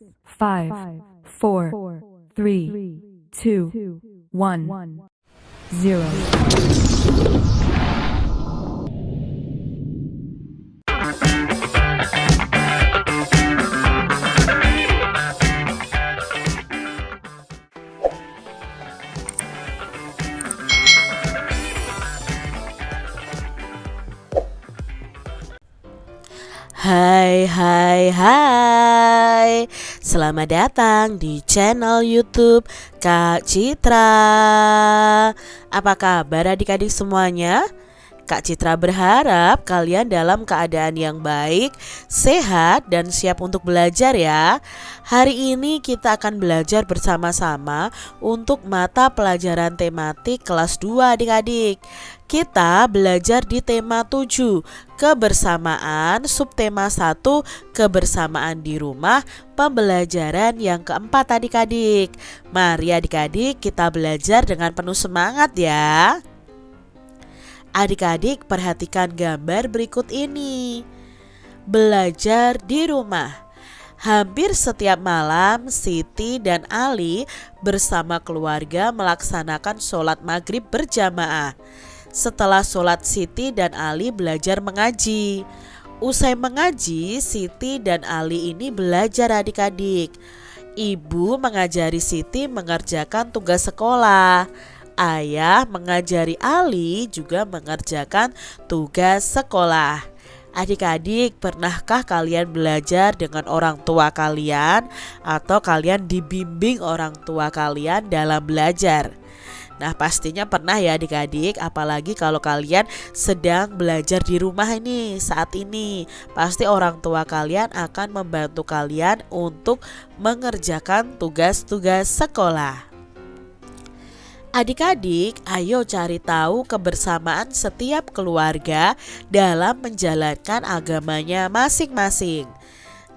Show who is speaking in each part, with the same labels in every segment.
Speaker 1: 5, 4, 3, 2, 1, 0.
Speaker 2: Hai. Selamat datang di channel YouTube Kak Citra. Apa kabar adik-adik semuanya? Kak Citra berharap kalian dalam keadaan yang baik, sehat, dan siap untuk belajar ya. Hari ini kita akan belajar bersama-sama untuk mata pelajaran tematik kelas 2 adik-adik. Kita belajar di tema 7, kebersamaan, subtema 1, kebersamaan di rumah, pembelajaran yang keempat adik-adik. Mari adik-adik kita belajar dengan penuh semangat ya. Adik-adik perhatikan gambar berikut ini. Belajar di rumah. Hampir setiap malam Siti dan Ali bersama keluarga melaksanakan sholat maghrib berjamaah. Setelah sholat Siti dan Ali belajar mengaji. Usai mengaji, Siti dan Ali ini belajar adik-adik. Ibu mengajari Siti mengerjakan tugas sekolah. Ayah mengajari Ali juga mengerjakan tugas sekolah. Adik-adik, pernahkah kalian belajar dengan orang tua kalian atau kalian dibimbing orang tua kalian dalam belajar? Nah, pastinya pernah ya adik-adik, apalagi kalau kalian sedang belajar di rumah ini saat ini. Pasti orang tua kalian akan membantu kalian untuk mengerjakan tugas-tugas sekolah. Adik-adik, ayo cari tahu kebersamaan setiap keluarga dalam menjalankan agamanya masing-masing.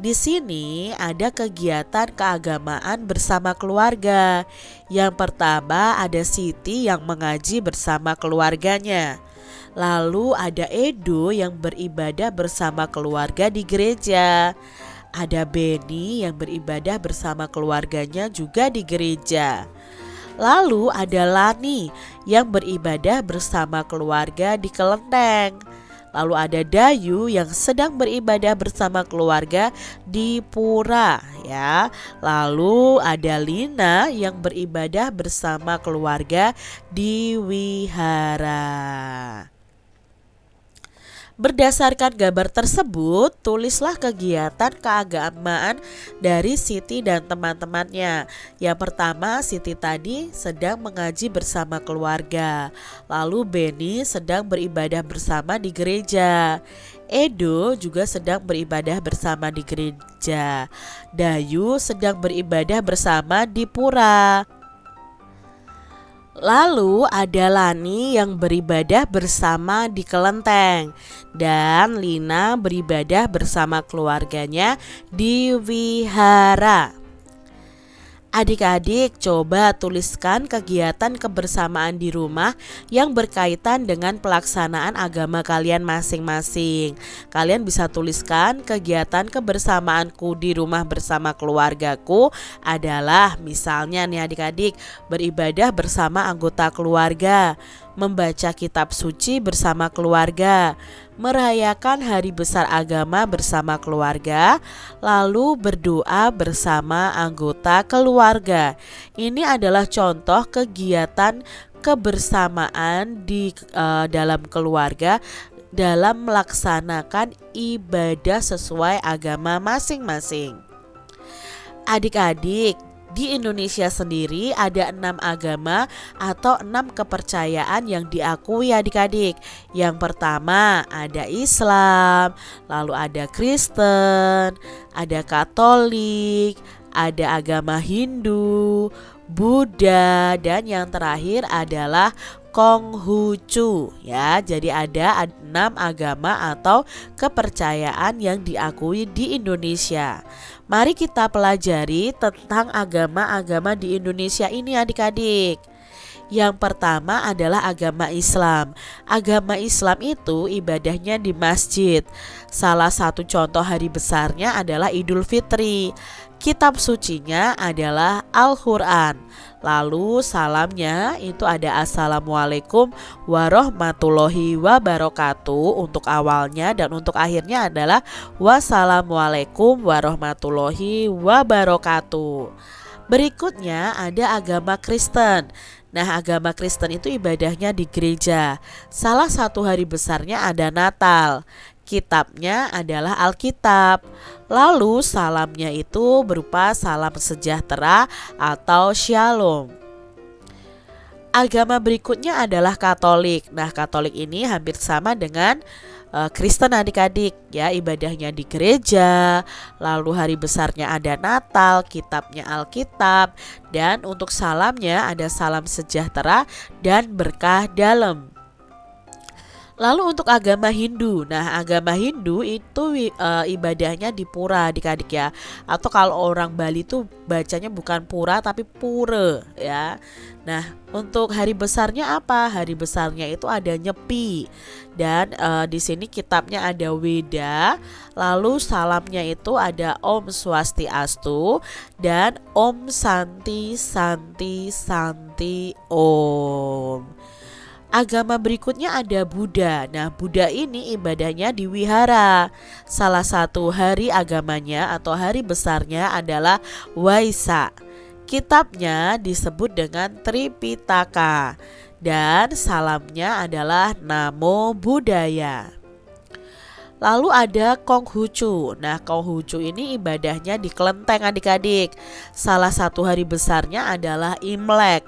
Speaker 2: Di sini ada kegiatan keagamaan bersama keluarga. Yang pertama ada Siti yang mengaji bersama keluarganya. Lalu ada Edo yang beribadah bersama keluarga di gereja. Ada Beni yang beribadah bersama keluarganya juga di gereja. Lalu ada Lani yang beribadah bersama keluarga di kelenteng. Lalu ada Dayu yang sedang beribadah bersama keluarga di pura ya. Lalu ada Lina yang beribadah bersama keluarga di wihara. Berdasarkan gambar tersebut, tulislah kegiatan keagamaan dari Siti dan teman-temannya. Yang pertama, Siti tadi sedang mengaji bersama keluarga. Lalu Beni sedang beribadah bersama di gereja. Edo juga sedang beribadah bersama di gereja. Dayu sedang beribadah bersama di pura. Lalu ada Lani yang beribadah bersama di kelenteng dan Lina beribadah bersama keluarganya di wihara. Adik-adik coba tuliskan kegiatan kebersamaan di rumah yang berkaitan dengan pelaksanaan agama kalian masing-masing. Kalian bisa tuliskan kegiatan kebersamaanku di rumah bersama keluargaku adalah misalnya nih adik-adik, beribadah bersama anggota keluarga, membaca kitab suci bersama keluarga, merayakan hari besar agama bersama keluarga, lalu berdoa bersama anggota keluarga. Ini adalah contoh kegiatan kebersamaan di dalam keluarga dalam melaksanakan ibadah sesuai agama masing-masing. Adik-adik, di Indonesia sendiri ada 6 agama atau 6 kepercayaan yang diakui adik-adik. Yang pertama ada Islam, lalu ada Kristen, ada Katolik, ada agama Hindu, Buddha, dan yang terakhir adalah Konghucu ya. Jadi ada 6 agama atau kepercayaan yang diakui di Indonesia. Mari kita pelajari tentang agama-agama di Indonesia ini adik-adik. Yang pertama adalah agama Islam. Agama Islam itu ibadahnya di masjid. Salah satu contoh hari besarnya adalah Idul Fitri. Kitab sucinya adalah Al-Quran. Lalu salamnya itu ada Assalamualaikum warahmatullahi wabarakatuh untuk awalnya, dan untuk akhirnya adalah Wassalamualaikum warahmatullahi wabarakatuh. Berikutnya ada agama Kristen. Nah, agama Kristen itu ibadahnya di gereja. Salah satu hari besarnya ada Natal. Kitabnya adalah Alkitab. Lalu salamnya itu berupa salam sejahtera atau Shalom. Agama berikutnya adalah Katolik. Nah, Katolik ini hampir sama dengan Kristen adik-adik ya, ibadahnya di gereja. Lalu hari besarnya ada Natal, kitabnya Alkitab, dan untuk salamnya ada salam sejahtera dan berkah dalam. Lalu untuk agama Hindu, nah agama Hindu itu ibadahnya di pura adik-adik ya. Atau kalau orang Bali tuh bacanya bukan pura tapi pura ya. Nah untuk hari besarnya apa? Hari besarnya itu ada Nyepi. Dan di sini kitabnya ada Weda. Lalu salamnya itu ada Om Swastiastu dan Om Santi Santi Santi Om. Agama berikutnya ada Buddha. Nah, Buddha ini ibadahnya di wihara. Salah satu hari agamanya atau hari besarnya adalah Waisak. Kitabnya disebut dengan Tripitaka dan salamnya adalah Namo Buddhaya. Lalu ada Konghucu. Nah, Konghucu ini ibadahnya di kelenteng adik-adik. Salah satu hari besarnya adalah Imlek.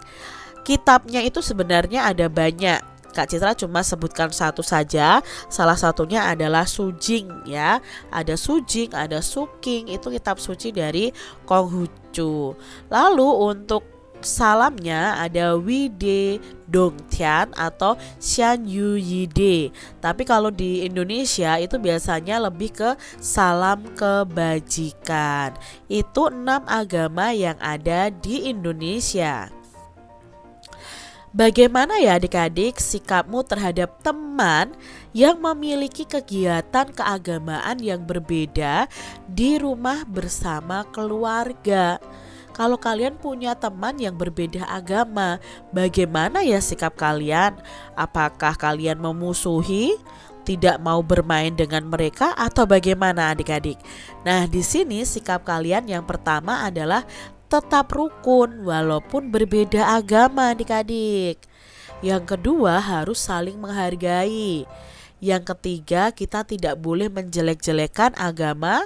Speaker 2: Kitabnya itu sebenarnya ada banyak. Kak Citra cuma sebutkan satu saja. Salah satunya adalah Sujing ya. Ada Sujing, ada Suking. Itu kitab suci dari Konghucu. Lalu untuk salamnya ada Wide Dongtian atau Xian Yu Yide. Tapi kalau di Indonesia itu biasanya lebih ke salam kebajikan. Itu 6 agama yang ada di Indonesia. Bagaimana ya adik-adik sikapmu terhadap teman yang memiliki kegiatan keagamaan yang berbeda di rumah bersama keluarga? Kalau kalian punya teman yang berbeda agama, bagaimana ya sikap kalian? Apakah kalian memusuhi, tidak mau bermain dengan mereka, atau bagaimana adik-adik? Nah, di sini sikap kalian yang pertama adalah tetap rukun walaupun berbeda agama adik-adik. Yang kedua harus saling menghargai. Yang ketiga kita tidak boleh menjelek-jelekan agama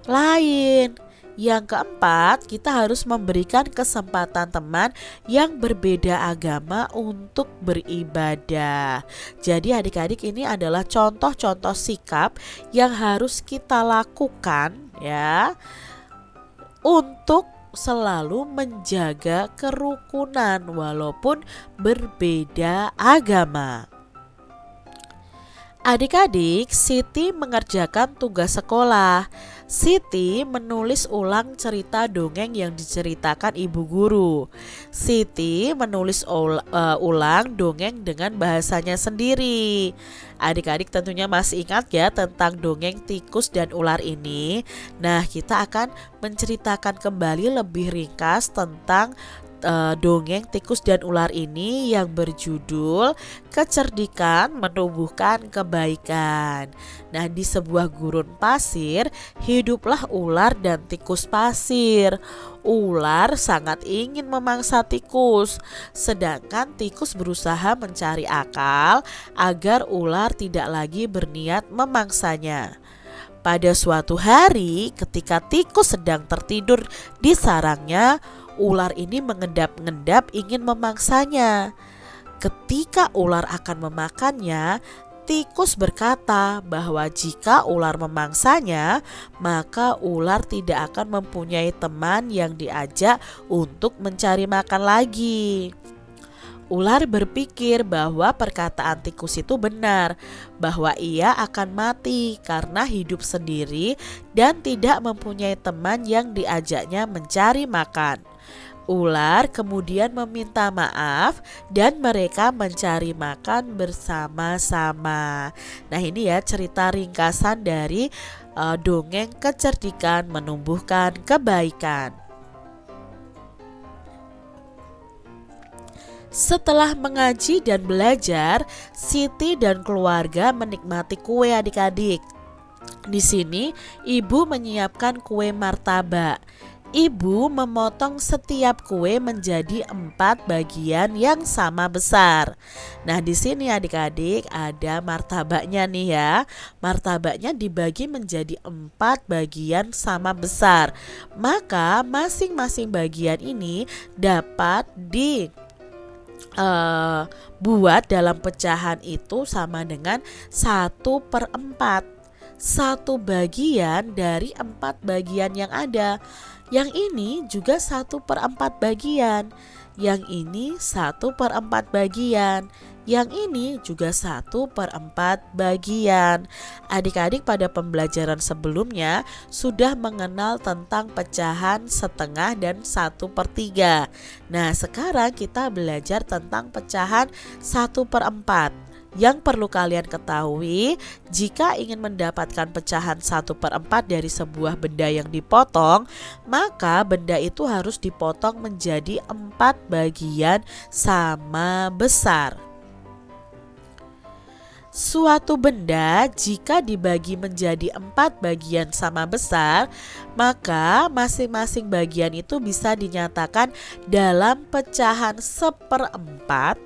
Speaker 2: lain. Yang keempat kita harus memberikan kesempatan teman yang berbeda agama untuk beribadah. Jadi adik-adik ini adalah contoh-contoh sikap yang harus kita lakukan ya untuk selalu menjaga kerukunan walaupun berbeda agama. Adik-adik, Siti mengerjakan tugas sekolah. Siti menulis ulang cerita dongeng yang diceritakan ibu guru. Siti menulis ulang dongeng dengan bahasanya sendiri. Adik-adik tentunya masih ingat ya tentang dongeng tikus dan ular ini. Nah, kita akan menceritakan kembali lebih ringkas tentang dongeng tikus dan ular ini yang berjudul Kecerdikan Menumbuhkan Kebaikan. Nah, di sebuah gurun pasir hiduplah ular dan tikus pasir. Ular sangat ingin memangsa tikus, sedangkan tikus berusaha mencari akal agar ular tidak lagi berniat memangsanya. Pada suatu hari ketika tikus sedang tertidur di sarangnya, ular ini mengendap-endap ingin memangsanya. Ketika ular akan memakannya, tikus berkata bahwa jika ular memangsanya, maka ular tidak akan mempunyai teman yang diajak untuk mencari makan lagi. Ular berpikir bahwa perkataan tikus itu benar, bahwa ia akan mati karena hidup sendiri dan tidak mempunyai teman yang diajaknya mencari makan. Ular kemudian meminta maaf dan mereka mencari makan bersama-sama. Nah, ini ya cerita ringkasan dari dongeng kecerdikan menumbuhkan kebaikan. Setelah mengaji dan belajar, Siti dan keluarga menikmati kue adik-adik. Di sini ibu menyiapkan kue martabak. Ibu memotong setiap kue menjadi 4 bagian yang sama besar. Nah, di sini adik-adik ada martabaknya nih ya. Martabaknya dibagi menjadi 4 bagian sama besar. Maka masing-masing bagian ini dapat buat dalam pecahan itu sama dengan 1/4. Satu bagian dari 4 bagian yang ada. Yang ini juga 1/4 bagian. Yang ini 1/4 bagian. Yang ini juga 1/4 bagian. Adik-adik pada pembelajaran sebelumnya sudah mengenal tentang pecahan setengah dan 1/3. Nah, sekarang kita belajar tentang pecahan 1/4. Yang perlu kalian ketahui, jika ingin mendapatkan pecahan 1/4 dari sebuah benda yang dipotong, maka benda itu harus dipotong menjadi 4 bagian sama besar. Suatu benda jika dibagi menjadi 4 bagian sama besar, maka masing-masing bagian itu bisa dinyatakan dalam pecahan 1/4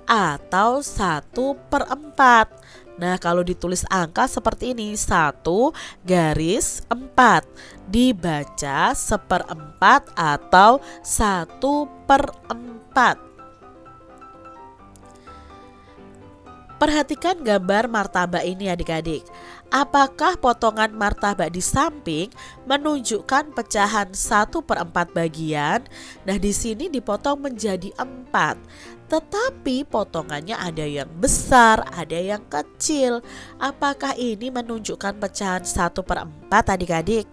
Speaker 2: atau 1/4. Nah, kalau ditulis angka seperti ini, 1/4 dibaca 1/4 atau 1/4. Perhatikan gambar martabak ini adik-adik. Apakah potongan martabak di samping menunjukkan pecahan 1/4 bagian? Nah, di sini dipotong menjadi 4. Tetapi potongannya ada yang besar, ada yang kecil. Apakah ini menunjukkan pecahan 1/4 adik-adik?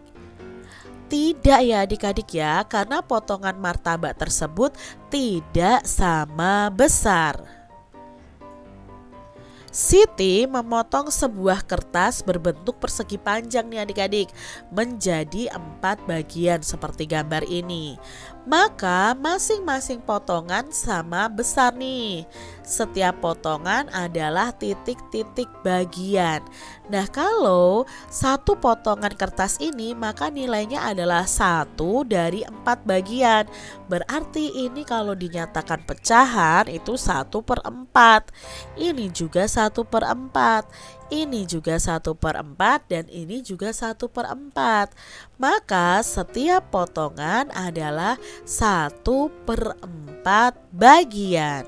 Speaker 2: Tidak ya adik-adik ya, karena potongan martabak tersebut tidak sama besar. Siti memotong sebuah kertas berbentuk persegi panjang nih adik-adik menjadi 4 bagian seperti gambar ini. Maka masing-masing potongan sama besar nih. Setiap potongan adalah titik-titik bagian. Nah, kalau satu potongan kertas ini maka nilainya adalah 1 dari 4 bagian. Berarti ini kalau dinyatakan pecahan itu 1/4. Ini juga 1/4. Ini juga 1/4 dan ini juga 1/4. Maka setiap potongan adalah 1/4 bagian.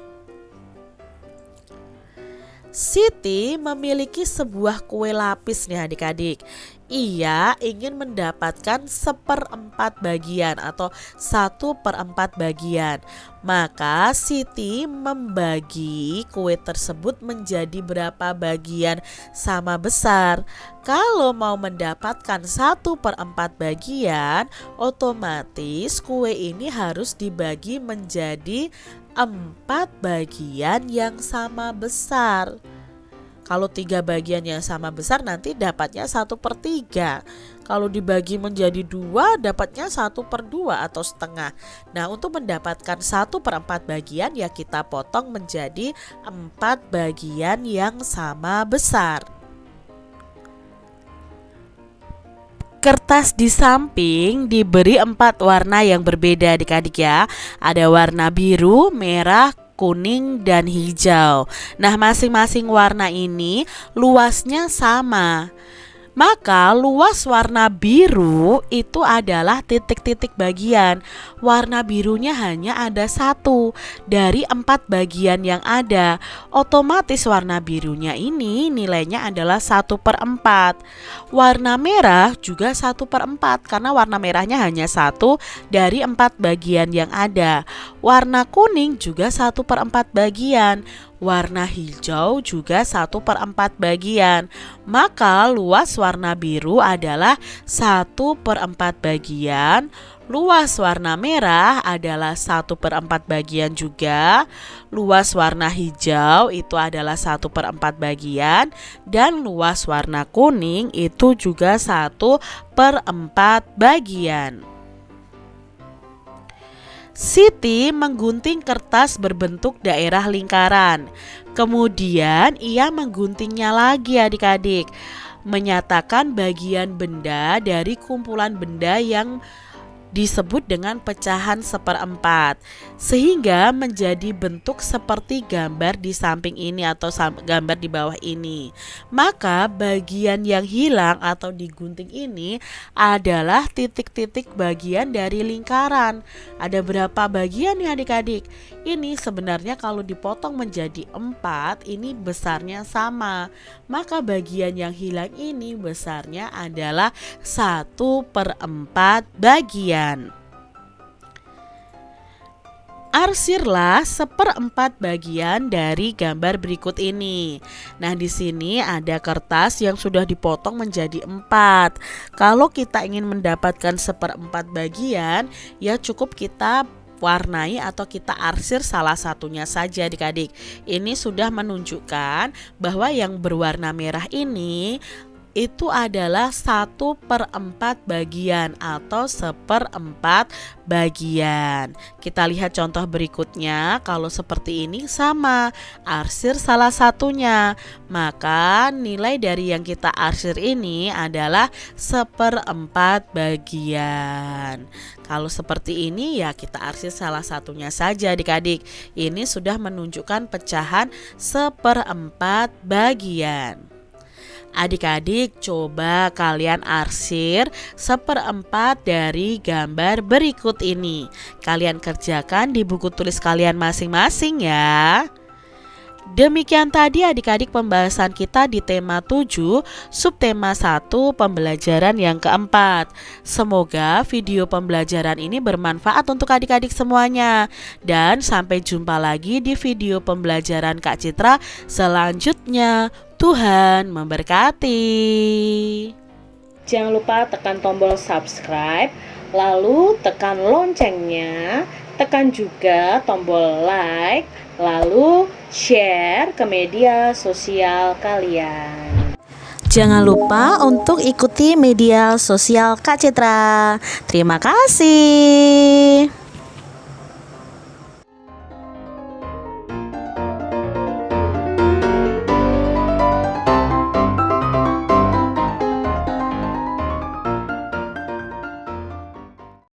Speaker 2: Siti memiliki sebuah kue lapis nih adik-adik. Ia ingin mendapatkan 1/4 bagian atau 1/4 bagian. Maka Siti membagi kue tersebut menjadi berapa bagian sama besar. Kalau mau mendapatkan 1/4 bagian, otomatis kue ini harus dibagi menjadi 4 bagian yang sama besar. Kalau 3 bagian yang sama besar nanti dapatnya 1/3. Kalau dibagi menjadi 2 dapatnya 1/2 atau setengah. Nah, untuk mendapatkan 1/4 bagian ya kita potong menjadi 4 bagian yang sama besar. Kertas di samping diberi 4 warna yang berbeda adik-adik ya. Ada warna biru, merah, kuning, dan hijau. Nah, masing-masing warna ini luasnya sama. Maka luas warna biru itu adalah titik-titik bagian. Warna birunya hanya ada 1 dari 4 bagian yang ada. Otomatis warna birunya ini nilainya adalah 1/4. Warna merah juga 1/4 karena warna merahnya hanya 1 dari 4 bagian yang ada. Warna kuning juga 1/4 bagian. Warna hijau juga 1/4 bagian. Maka luas warna biru adalah 1/4 bagian. Luas warna merah adalah 1/4 bagian juga. Luas warna hijau itu adalah 1/4 bagian. Dan luas warna kuning itu juga 1/4 bagian. Siti menggunting kertas berbentuk daerah lingkaran. Kemudian ia mengguntingnya lagi adik-adik, menyatakan bagian benda dari kumpulan benda yang disebut dengan pecahan 1/4 sehingga menjadi bentuk seperti gambar di samping ini atau gambar di bawah ini. Maka bagian yang hilang atau digunting ini adalah titik-titik bagian dari lingkaran. Ada berapa bagian nih adik-adik? Ini sebenarnya kalau dipotong menjadi 4, ini besarnya sama. Maka bagian yang hilang ini besarnya adalah 1/4 bagian. Arsirlah 1/4 bagian dari gambar berikut ini. Nah, di sini ada kertas yang sudah dipotong menjadi 4. Kalau kita ingin mendapatkan 1/4 bagian, ya cukup kita warnai atau kita arsir salah satunya saja adik-adik. Ini sudah menunjukkan bahwa yang berwarna merah ini itu adalah 1/4 bagian atau 1/4 bagian. Kita lihat contoh berikutnya. Kalau seperti ini sama, arsir salah satunya, maka nilai dari yang kita arsir ini adalah 1/4 bagian. Kalau seperti ini ya kita arsir salah satunya saja adik-adik. Ini sudah menunjukkan pecahan 1/4 bagian. Adik-adik, coba kalian arsir 1/4 dari gambar berikut ini. Kalian kerjakan di buku tulis kalian masing-masing ya. Demikian tadi adik-adik pembahasan kita di tema 7, subtema 1, pembelajaran yang keempat. Semoga video pembelajaran ini bermanfaat untuk adik-adik semuanya. Dan sampai jumpa lagi di video pembelajaran Kak Citra selanjutnya. Tuhan memberkati. Jangan lupa tekan tombol subscribe, lalu tekan loncengnya, tekan juga tombol like, lalu share ke media sosial kalian. Jangan lupa untuk ikuti media sosial Kak Citra. Terima kasih.